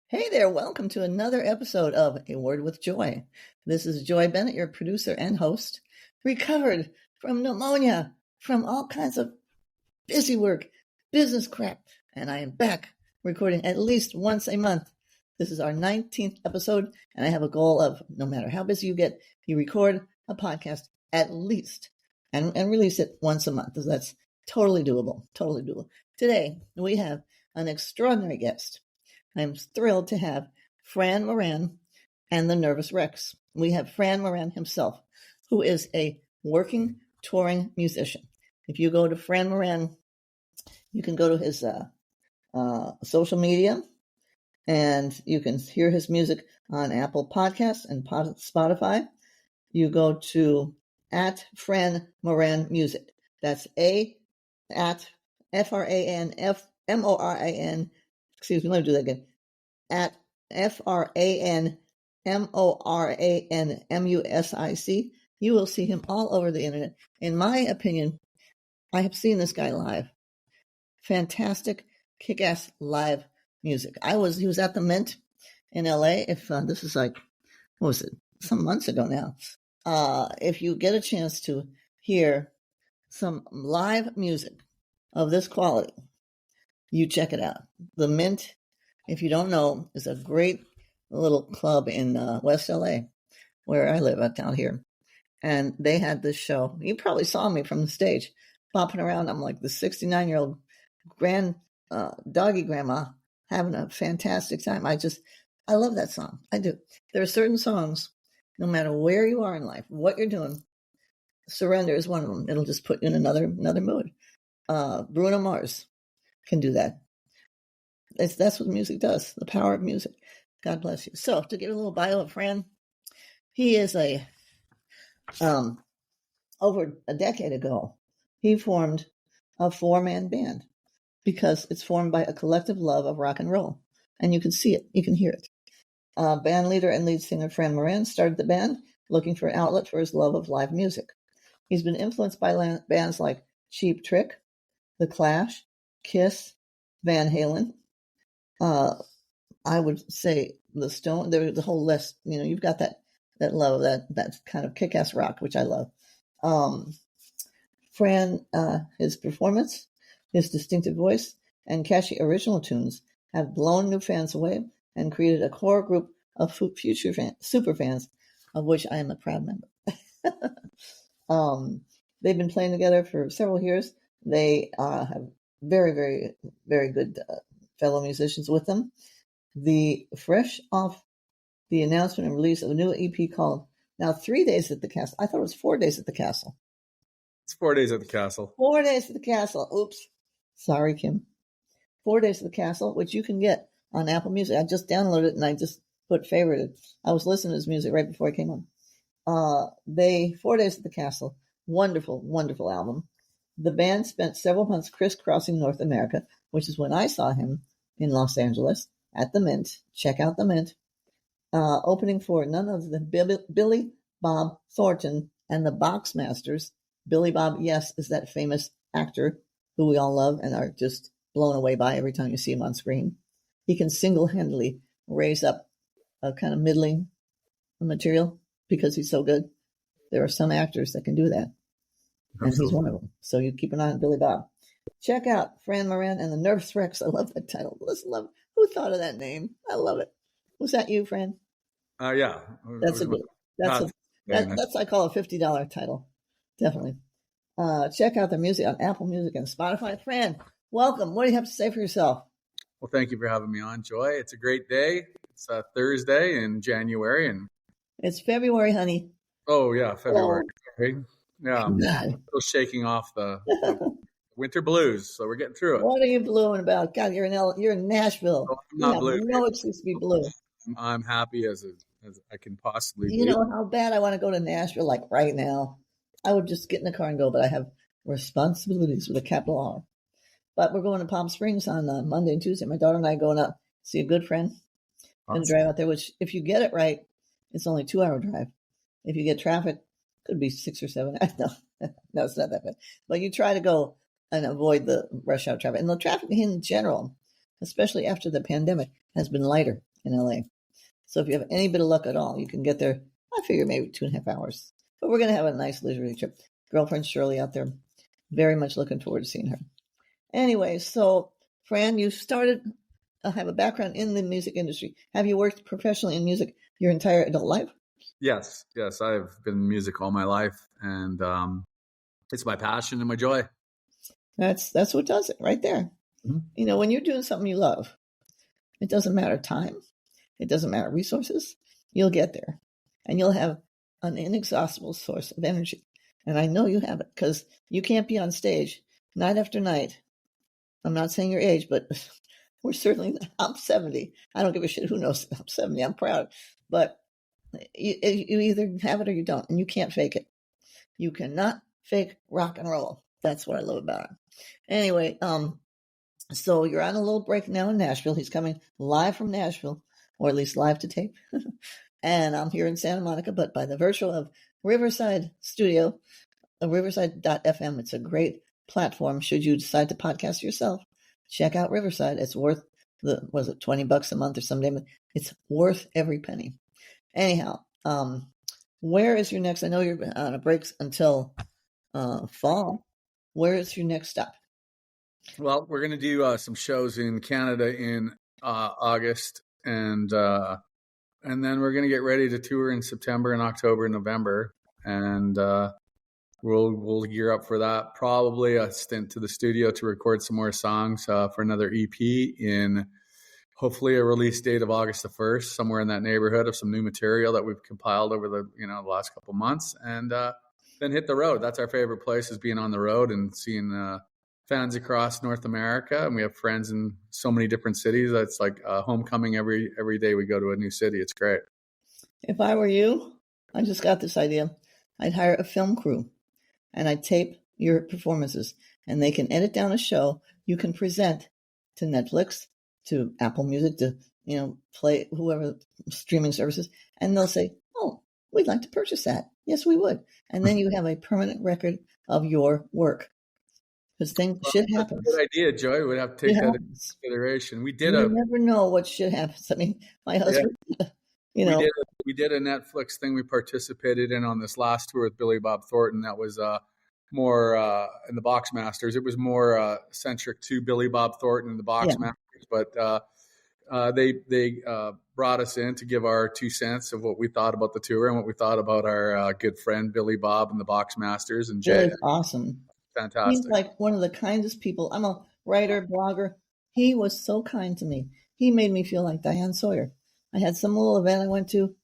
Hey there, welcome to another episode of A Word with Joy. This is Joy Bennett, your producer and host, recovered from pneumonia, from all kinds of busy work, business crap, and I am back recording at least once a month. This is our 19th episode, and I have a goal of no matter how busy you get, you record a podcast at least and release it once a month. That's totally doable, totally doable. Today, we have an extraordinary guest. I'm thrilled to have Fran Moran and the Nervous Rex. We have Fran Moran himself, who is a working touring musician. If you go to Fran Moran, you can go to his social media, and you can hear his music on Apple Podcasts and Spotify. You go to at Fran Moran Music. That's at FRANMORAN. Excuse me, let me do that again. At FRANMORANMUSIC. You will see him all over the internet. In my opinion, I have seen this guy live. Fantastic, kick-ass live music. He was at the Mint in LA. If this is like, what was it? Some months ago now. If you get a chance to hear some live music of this quality, you check it out. The Mint, if you don't know, is a great little club in West LA, where I live down here. And they had this show. You probably saw me from the stage, bopping around. I'm like the 69-year-old doggy grandma having a fantastic time. I love that song. I do. There are certain songs, no matter where you are in life, what you're doing, Surrender is one of them. It'll just put you in another mood. Bruno Mars can do that. That's what music does, the power of music. God bless you. So, to give a little bio of Fran, he is over a decade ago, he formed a 4-man band because it's formed by a collective love of rock and roll. And you can see it, you can hear it. Band leader and lead singer Fran Moran started the band looking for an outlet for his love of live music. He's been influenced by bands like Cheap Trick, The Clash, Kiss, Van Halen. I would say the Stone. There's the whole list. You know, you've got that love of that kind of kick-ass rock, which I love. Fran, his performance, his distinctive voice, and catchy original tunes have blown new fans away and created a core group of future super fans, of which I am a proud member. They've been playing together for several years. They have very, very, very good fellow musicians with them. Fresh off the announcement and release of a new EP called now 3 Days at the Castle. I thought it was 4 days at the Castle. It's 4 days at the Castle. 4 days at the Castle. Oops. Sorry, Kim. 4 days at the Castle, which you can get on Apple Music. I just downloaded it and I just put favorited. I was listening to his music right before I came on. 4 Days at the Castle. Wonderful, wonderful album. The band spent several months crisscrossing North America, which is when I saw him in Los Angeles at the Mint. Check out the Mint. Opening for none other than Billy Bob Thornton and the Boxmasters. Billy Bob, yes, is that famous actor who we all love and are just blown away by every time you see him on screen. He can single-handedly raise up a kind of middling material because he's so good. There are some actors that can do that. And Absolutely. He's one of them. So you keep an eye on Billy Bob. Check out Fran Moran and the Nervous Rex. I love that title. Love. Who thought of that name? I love it. Was that you, Fran? Yeah. That's a good. That's I call a $50 title. Definitely. Check out their music on Apple Music and Spotify. Fran, welcome. What do you have to say for yourself? Well, thank you for having me on, Joy. It's a great day. It's a Thursday in January, and it's February, honey. Oh yeah, February. Oh. Yeah, still shaking off the winter blues, so we're getting through it. What are you bluing about? God, you're in Nashville. Oh, I'm not blue. No excuse to be blue. I'm happy as I can possibly be. You know how bad I want to go to Nashville, like right now. I would just get in the car and go, but I have responsibilities with a capital R. But we're going to Palm Springs on Monday and Tuesday. My daughter and I are going up see a good friend. Awesome. And drive out there, which if you get it right, it's only a 2-hour drive. If you get traffic, could be 6 or 7. No, it's not that bad. But you try to go and avoid the rush hour traffic. And the traffic in general, especially after the pandemic, has been lighter in LA. So if you have any bit of luck at all, you can get there. I figure maybe 2.5 hours. But we're going to have a nice leisurely trip. Girlfriend Shirley out there. Very much looking forward to seeing her. Anyway, so Fran, you started, have a background in the music industry. Have you worked professionally in music your entire adult life? Yes. I've been in music all my life, and it's my passion and my joy. That's what does it right there. Mm-hmm. When you're doing something you love, it doesn't matter time. It doesn't matter resources. You'll get there, and you'll have an inexhaustible source of energy. And I know you have it, because you can't be on stage night after night. I'm not saying your age, but we're certainly, I'm 70. I don't give a shit who knows I'm 70. I'm proud. But you either have it or you don't, and you can't fake it. You cannot fake rock and roll. That's what I love about it. Anyway, so you're on a little break now in Nashville. He's coming live from Nashville, or at least live to tape. And I'm here in Santa Monica, but by the virtue of Riverside Studio, Riverside.fm. It's a great platform should you decide to podcast yourself. Check out Riverside. It's worth was it $20 a month or something? It's worth every penny. Anyhow, where is your next? I know you're on a break until fall. Where is your next stop? Well, we're going to do some shows in Canada in August, and then we're going to get ready to tour in September and October and November, and we'll gear up for that. Probably a stint to the studio to record some more songs for another EP in hopefully a release date of August the 1st, somewhere in that neighborhood, of some new material that we've compiled over the last couple months, and then hit the road. That's our favorite place, is being on the road and seeing fans across North America. And we have friends in so many different cities. That's like homecoming every day we go to a new city. It's great. If I were you, I just got this idea. I'd hire a film crew and I'd tape your performances, and they can edit down a show you can present to Netflix, to Apple Music, to, play whoever streaming services. And they'll say, oh, we'd like to purchase that. Yes, we would. And then you have a permanent record of your work. Because shit happens. That's a good idea, Joy. We'd have to take that into consideration. You never know what shit happens. I mean, my husband, We did a Netflix thing we participated in on this last tour with Billy Bob Thornton. That was more in the Boxmasters. It was more centric to Billy Bob Thornton and the Boxmasters. Yeah. But they brought us in to give our 2 cents of what we thought about the tour and what we thought about our good friend Billy Bob and the Boxmasters. And Jay. Billy's awesome. Fantastic. He's like one of the kindest people. I'm a writer, blogger. He was so kind to me. He made me feel like Diane Sawyer. I had some little event I went to.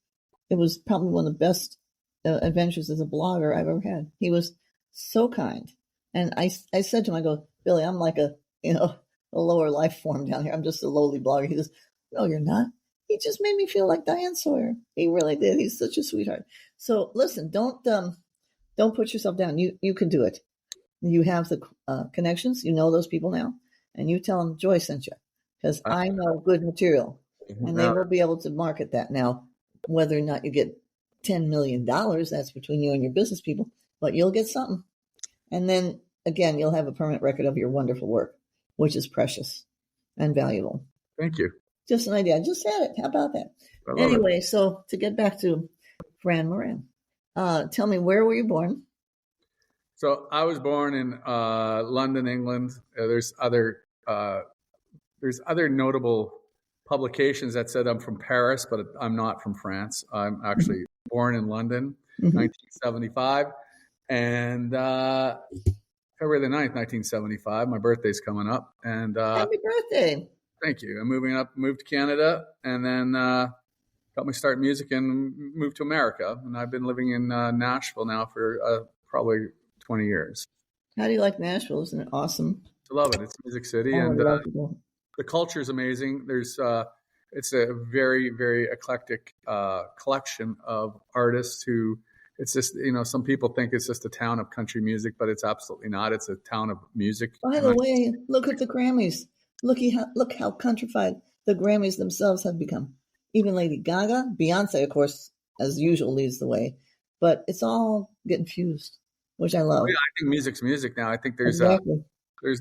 It was probably one of the best adventures as a blogger I've ever had. He was so kind. And I said to him, I go, Billy, I'm like a lower life form down here. I'm just a lowly blogger. He says, no, you're not. He just made me feel like Diane Sawyer. He really did. He's such a sweetheart. So listen, don't put yourself down. You can do it. You have the connections. You know those people now. And you tell them Joy sent you. Because I know good material. And they will be able to market that. Now, whether or not you get $10 million, that's between you and your business people. But you'll get something. And then, again, you'll have a permanent record of your wonderful work, which is precious and valuable. Thank you. Just an idea. I just said it. How about that? Anyway, so to get back to Fran Moran, tell me, where were you born? So I was born in London, England. There's other notable publications that said I'm from Paris, but I'm not from France. I'm actually born in London, 1975, and February the 9th, 1975. My birthday's coming up, and happy birthday! Thank you. I'm moved to Canada, and then got my start in music and moved to America. And I've been living in Nashville now for probably 20 years. How do you like Nashville? Isn't it awesome? I love it. It's Music City, and the culture is amazing. There's it's a very, very eclectic collection of artists who, it's just, some people think it's just a town of country music, but it's absolutely not. It's a town of music. By the way, look at the Grammys. Look how countrified the Grammys themselves have become. Even Lady Gaga, Beyonce, of course, as usual, leads the way. But it's all getting fused, which I love. Yeah, I think music's music now. I think there's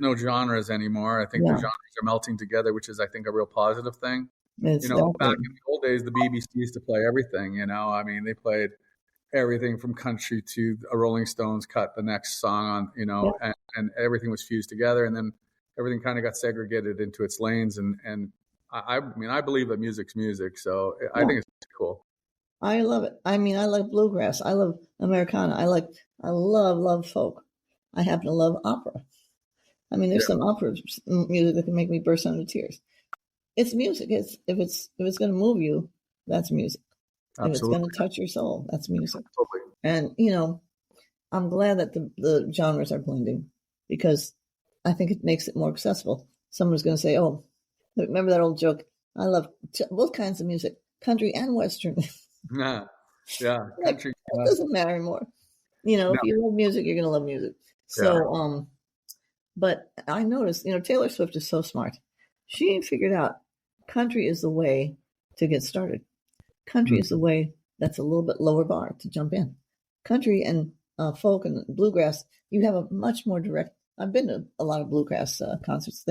no genres anymore. I think the genres are melting together, which is, I think, a real positive thing. It's Back that good. in the old days, the BBC used to play everything. I mean, they played everything from country to a Rolling Stones cut the next song on, Yeah. and everything was fused together, and then everything kind of got segregated into its lanes. And I mean, I believe that music's music, so I Yeah. think it's cool. I love it. I mean, I like bluegrass. I love Americana. I love folk. I happen to love opera. I mean, there's some opera music that can make me burst into tears. It's music. If it's going to move you, that's music. If it's Absolutely. going to touch your soul, that's music. Absolutely. And I'm glad that the genres are blending, because I think it makes it more accessible. Someone's going to say, "Oh, remember that old joke? I love both kinds of music, country and western." Yeah, Like, country. it doesn't matter anymore. No. If you love music, you're going to love music. So, but I noticed, Taylor Swift is so smart. She figured out country is the way to get started. Country is the way that's a little bit lower bar to jump in. Country and folk and bluegrass, you have a much more direct. I've been to a lot of bluegrass concerts.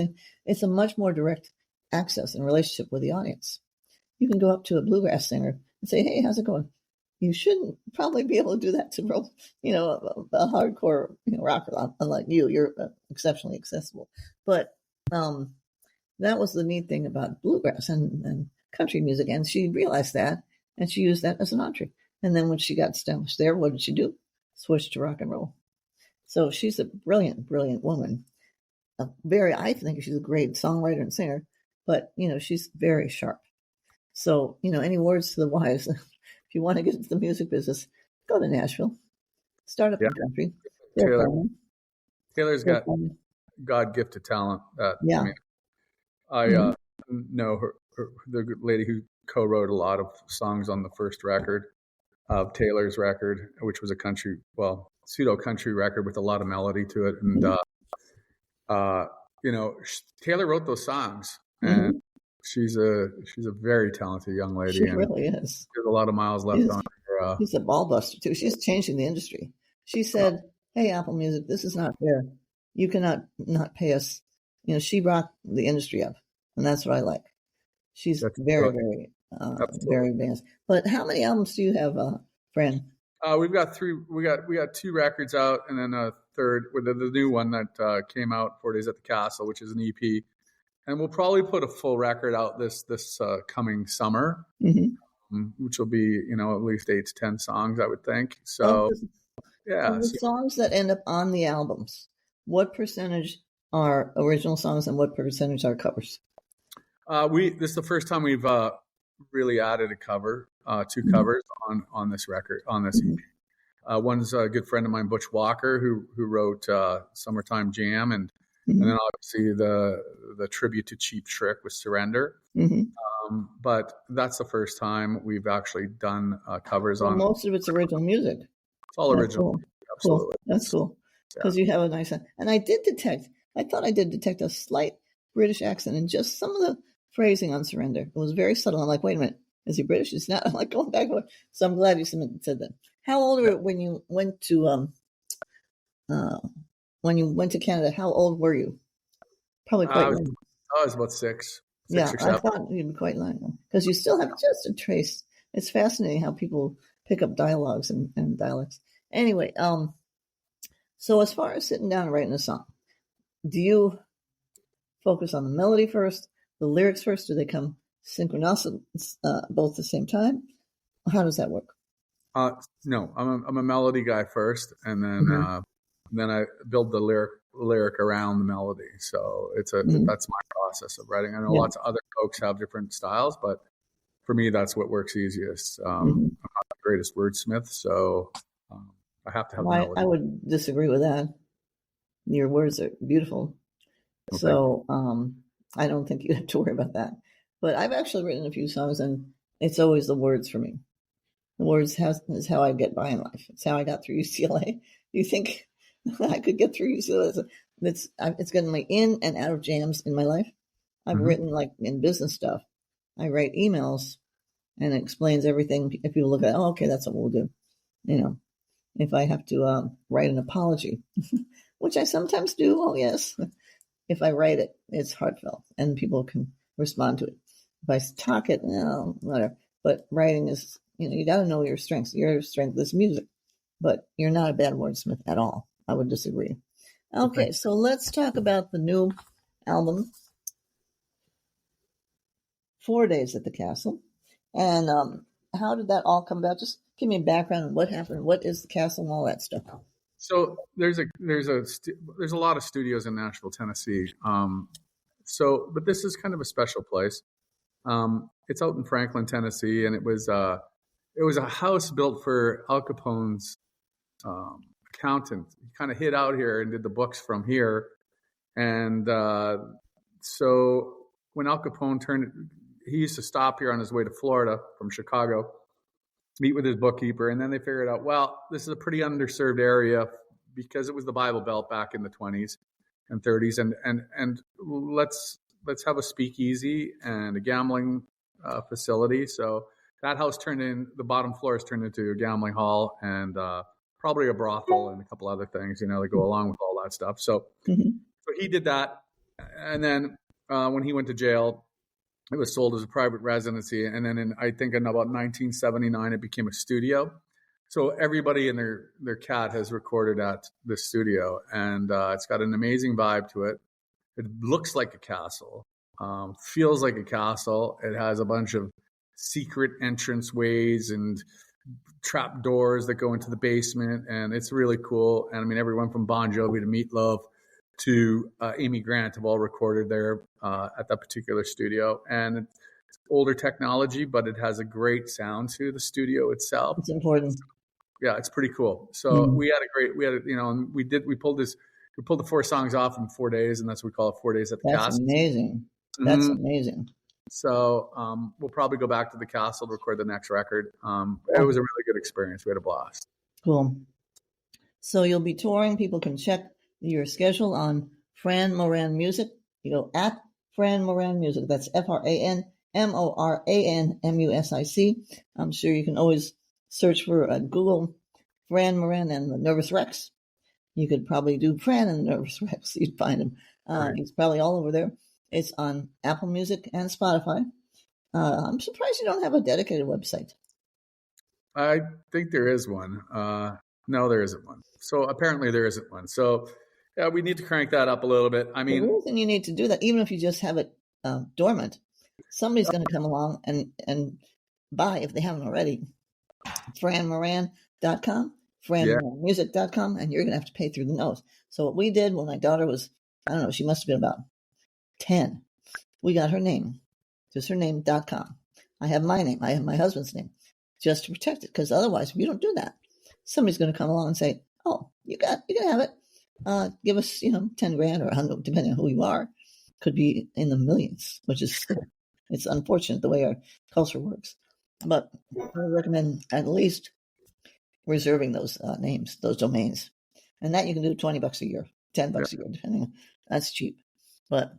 It's a much more direct access and relationship with the audience. You can go up to a bluegrass singer and say, "Hey, how's it going?" You shouldn't probably be able to do that to, a hardcore rocker. Unlike you, you're exceptionally accessible. But that was the neat thing about bluegrass and country music, and she realized that, and she used that as an entree. And then when she got established there, what did she do? Switch to rock and roll. So she's a brilliant, brilliant woman. I think she's a great songwriter and singer, but she's very sharp. So any words to the wise? If you want to get into the music business, go to Nashville, start up in country. Taylor's got God-gifted talent. I know her, the lady who co-wrote a lot of songs on the first record of Taylor's record, which was a pseudo country record with a lot of melody to it. And, Taylor wrote those songs, and she's a very talented young lady. She really is. There's a lot of miles left on her. She's a ball buster too. She's changing the industry. She said, "Hey, Apple Music, this is not fair. You cannot not pay us." She rocked the industry up, and that's what I like. She's very, very advanced. But how many albums do you have, Fran? We've got 3. We got 2 records out, and then a third with the new one that came out 4 Days at the Castle, which is an EP. And we'll probably put a full record out this coming summer, which will be at least 8 to 10 songs, I would think. So the songs that end up on the albums, what percentage are original songs and what percentage are covers? This is the first time we've really added a cover, 2 covers on this record, on this EP. One's a good friend of mine, Butch Walker, who wrote "Summertime Jam," and then obviously the tribute to Cheap Trick with "Surrender." But that's the first time we've actually done covers on. Most of it's original music. It's all original. Cool. Absolutely, cool. That's cool because you have a nice. And I thought I did detect a slight British accent in just some of the phrasing on "Surrender." It was very subtle. I'm like, wait a minute, is he British? He's not. I'm like going back. So I'm glad you said that. How old were you when you went to Canada? How old were you? Probably quite young. I was about 6. Yeah, I thought you'd be quite young because you still have just a trace. It's fascinating how people pick up dialogues and dialects. Anyway, so as far as sitting down and writing a song, do you focus on the melody first, the lyrics first? Do they come synchronous both at the same time? How does that work? No, I'm a melody guy first, and then I build the lyric around the melody. So that's my process of writing. I know lots of other folks have different styles, but for me, that's what works easiest. I'm not the greatest wordsmith, so I have to have melody. I would disagree with that. Your words are beautiful. Okay. So I don't think you have to worry about that. But I've actually written a few songs, and it's always the words for me. The words is how I get by in life. It's how I got through UCLA. You think I could get through UCLA? It's gotten me in and out of jams in my life. I've written like in business stuff. I write emails, and it explains everything. If people look at it, oh, okay, that's what we'll do. If I have to write an apology, which I sometimes do, oh yes. If I write it, it's heartfelt, and people can respond to it. If I talk it, whatever. But writing is, you got to know your strengths. Your strength is music, but you're not a bad wordsmith at all. I would disagree. Okay, so let's talk about the new album, 4 Days at the Castle. And how did that all come about? Just give me a background on what happened. What is the castle and all that stuff? So there's a lot of studios in Nashville, Tennessee. But this is kind of a special place. It's out in Franklin, Tennessee, and it was a house built for Al Capone's accountant. He kind of hid out here and did the books from here. And so when Al Capone he used to stop here on his way to Florida from Chicago, meet with his bookkeeper, and then they figured out, well, this is a pretty underserved area because it was the Bible Belt back in the 20s and 30s, and let's have a speakeasy and a gambling facility. So that house the bottom floor is turned into a gambling hall and probably a brothel and a couple other things, that go along with all that stuff. So, so he did that, and then when he went to jail, it was sold as a private residency, and then I think in about 1979, it became a studio. So everybody and their cat has recorded at the studio, and it's got an amazing vibe to it. It looks like a castle, feels like a castle. It has a bunch of secret entrance ways and trap doors that go into the basement, and it's really cool. And I mean, everyone from Bon Jovi to Meatloaf to Amy Grant have all recorded there at that particular studio. And it's older technology, but it has a great sound to the studio itself. It's important. Yeah, it's pretty cool. So we pulled the 4 songs off in 4 days, and that's what we call it, 4 Days at the Castle. That's amazing. That's amazing. So we'll probably go back to the castle to record the next record. It was a really good experience. We had a blast. Cool. So you'll be touring. People can check your schedule on Fran Moran Music. You go at Fran Moran Music. That's FranMoranMusic. I'm sure you can always search for Google Fran Moran and the Nervous Rex. You could probably do Fran and the Nervous Rex. You'd find him. Right. He's probably all over there. It's on Apple Music and Spotify. I'm surprised you don't have a dedicated website. I think there is one. No, there isn't one. So apparently there isn't one. So yeah, we need to crank that up a little bit. I mean, the reason you need to do that, even if you just have it dormant, somebody's going to come along and buy, if they haven't already, franmoran.com, franmoranmusic.com, and you're going to have to pay through the nose. So what we did when my daughter was, I don't know, she must have been about 10. We got her name, just her name.com. I have my name. I have my husband's name, just to protect it, because otherwise, if you don't do that, somebody's going to come along and say, oh, you can have it. Give us, 10 grand or 100, depending on who you are. Could be in the millions, which is, it's unfortunate the way our culture works. But I recommend at least reserving those names, those domains. And that you can do $20 a year, $10 a year, depending on, that's cheap. But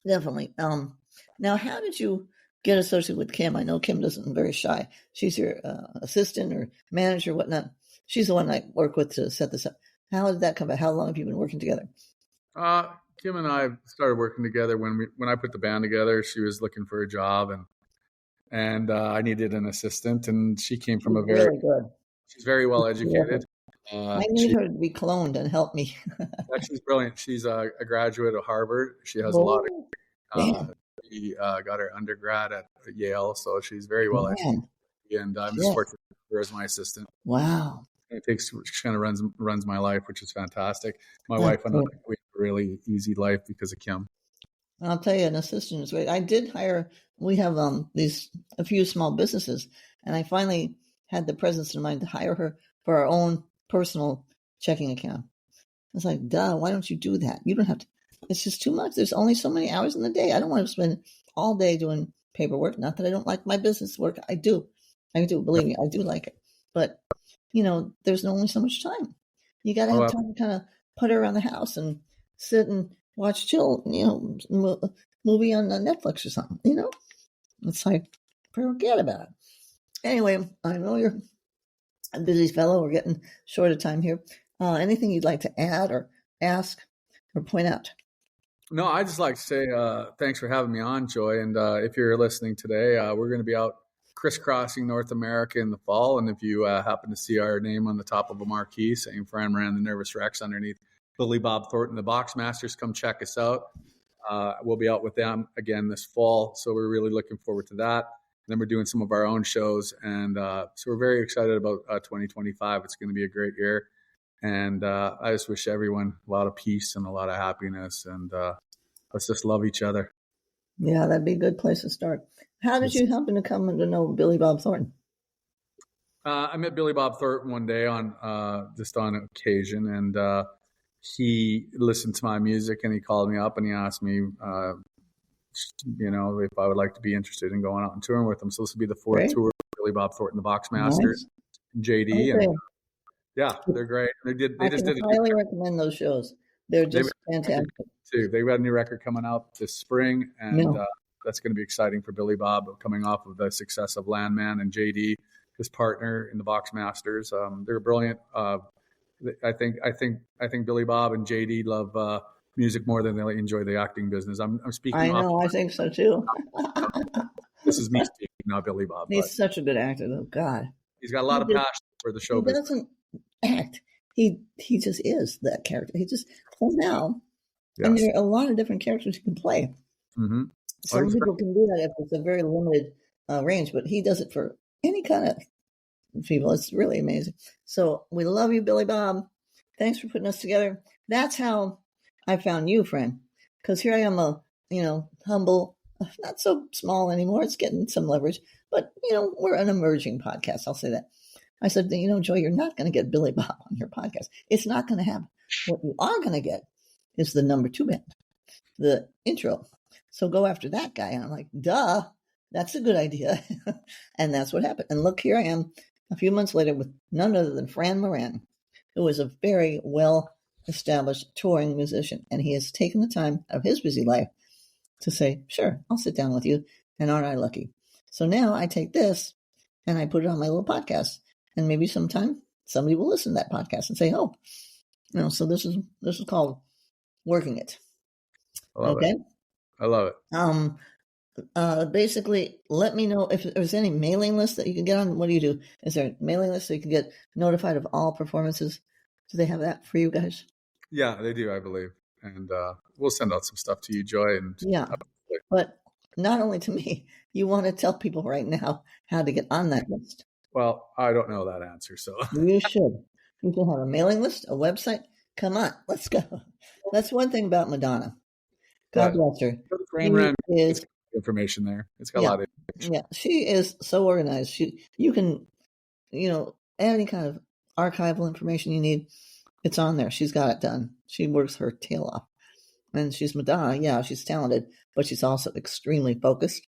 definitely. Now, how did you get associated with Kim? I know Kim doesn't very shy. She's your assistant or manager, whatnot. She's the one I work with to set this up. How did that come about? How long have you been working together? Kim and I started working together when I put the band together. She was looking for a job, and I needed an assistant, and she came from really good. She's very well educated. I need her to be cloned and help me. She's brilliant. She's a graduate of Harvard. She has a lot of. She got her undergrad at Yale, so she's very well educated. And I'm just working with her as my assistant. Wow. She kind of runs my life, which is fantastic. My wife and I, we have a really easy life because of Kim. I'll tell you, an assistant is great. I did hire. We have a few small businesses, and I finally had the presence of mind to hire her for our own personal checking account. It's like, duh, why don't you do that? You don't have to. It's just too much. There's only so many hours in the day. I don't want to spend all day doing paperwork. Not that I don't like my business work. I do. Believe me, I do like it. But there's only so much time. You got to have time to kind of putter around the house and sit and watch movie on Netflix or something, It's like, forget about it. Anyway, I know you're a busy fellow. We're getting short of time here. Anything you'd like to add or ask or point out? No, I just like to say thanks for having me on, Joy. And if you're listening today, we're going to be out crisscrossing North America in the fall. And if you happen to see our name on the top of a marquee saying Fran Moran, the Nervous Rex underneath Billy Bob Thornton, the Boxmasters, come check us out. We'll be out with them again this fall. So we're really looking forward to that. And then we're doing some of our own shows. And so we're very excited about 2025. It's going to be a great year. And I just wish everyone a lot of peace and a lot of happiness. And let's just love each other. Yeah, that'd be a good place to start. How did you happen to come to know Billy Bob Thornton? I met Billy Bob Thornton one day just on occasion, and he listened to my music and he called me up and he asked me, if I would like to be interested in going out and touring with him. So this will be the fourth tour of Billy Bob Thornton, the Boxmasters, Nice. JD, Okay. and yeah, they're great. They just did. Highly recommend those shows. They're just fantastic. Too. They got a new record coming out this spring, and that's going to be exciting for Billy Bob, coming off of the success of Landman and JD, his partner in the Boxmasters. They're brilliant. I think Billy Bob and JD love music more than they enjoy the acting business. I'm speaking. I know. I think so too. This is me speaking, not Billy Bob. He's such a good actor, though. God, he's got a lot of passion for the show. He doesn't act. He just is that character. He just now. Yes. And there are a lot of different characters you can play. Mm-hmm. Some people can do that if it's a very limited range, but he does it for any kind of people. It's really amazing. So we love you, Billy Bob. Thanks for putting us together. That's how I found you, Fran. Because here I am, humble, not so small anymore. It's getting some leverage, but we're an emerging podcast. I'll say that. I said, Joy, you're not going to get Billy Bob on your podcast. It's not going to happen. What you are going to get is the number 2 band, the intro. So go after that guy. And I'm like, duh, that's a good idea. And that's what happened. And look, here I am a few months later with none other than Fran Moran, who is a very well-established touring musician. And he has taken the time of his busy life to say, sure, I'll sit down with you. And aren't I lucky? So now I take this and I put it on my little podcast. And maybe sometime somebody will listen to that podcast and say, oh, so this is called Working It. Okay. I love it. Basically, let me know if there's any mailing list that you can get on. What do you do? Is there a mailing list so you can get notified of all performances? Do they have that for you guys? Yeah, they do, I believe. And we'll send out some stuff to you, Joy. And yeah, but not only to me. You want to tell people right now how to get on that list. Well, I don't know that answer, so. You should. You can have a mailing list, a website. Come on, let's go. That's one thing about Madonna. God bless her. Is information there. It's got a lot of information. Yeah, she is so organized. You can, any kind of archival information you need, it's on there. She's got it done. She works her tail off. And she's Madonna. Yeah, she's talented, but she's also extremely focused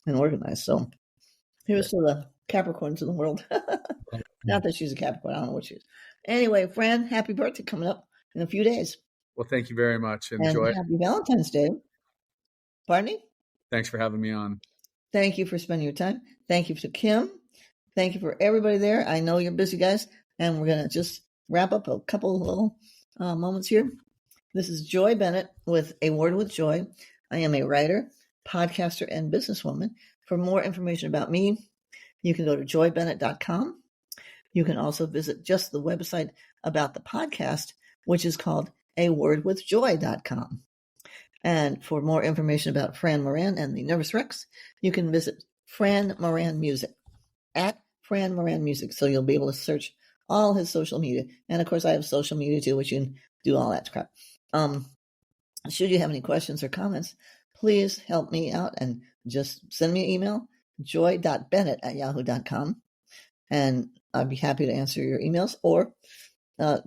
and organized. So here's to the Capricorns in the world. Not that she's a Capricorn. I don't know what she is. Anyway, Fran, happy birthday coming up in a few days. Well, thank you very much. Enjoy. And happy Valentine's Day. Pardon me? Thanks for having me on. Thank you for spending your time. Thank you to Kim. Thank you for everybody there. I know you're busy, guys, and we're going to just wrap up a couple little moments here. This is Joy Bennett with A Word with Joy. I am a writer, podcaster, and businesswoman. For more information about me, you can go to joybennett.com. You can also visit just the website about the podcast, which is called awordwithjoy.com. And for more information about Fran Moran and the Nervous Rex, you can visit Fran Moran Music at Fran Moran Music. So you'll be able to search all his social media. And of course, I have social media too, which you can do all that crap. Should you have any questions or comments, please help me out and just send me an email, joy.bennett@yahoo.com. And I'd be happy to answer your emails or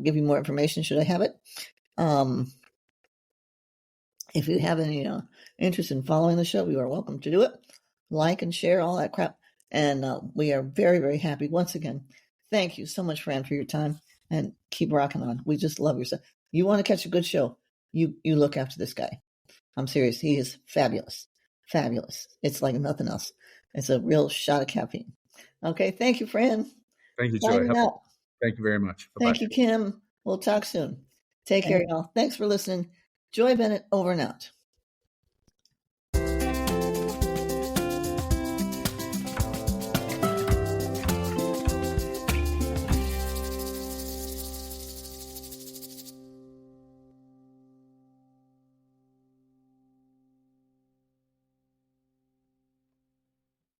give you more information should I have it. If you have any interest in following the show, you are welcome to do it. Like and share all that crap. And we are very, very happy. Once again, thank you so much, Fran, for your time. And keep rocking on. We just love your stuff. You want to catch a good show, you look after this guy. I'm serious. He is fabulous. Fabulous. It's like nothing else. It's a real shot of caffeine. Okay. Thank you, Fran. Thank you, Joy. Thank you very much. Bye-bye. Thank you, Kim. We'll talk soon. Take care, y'all. Thanks for listening. Joy Bennett, over and out.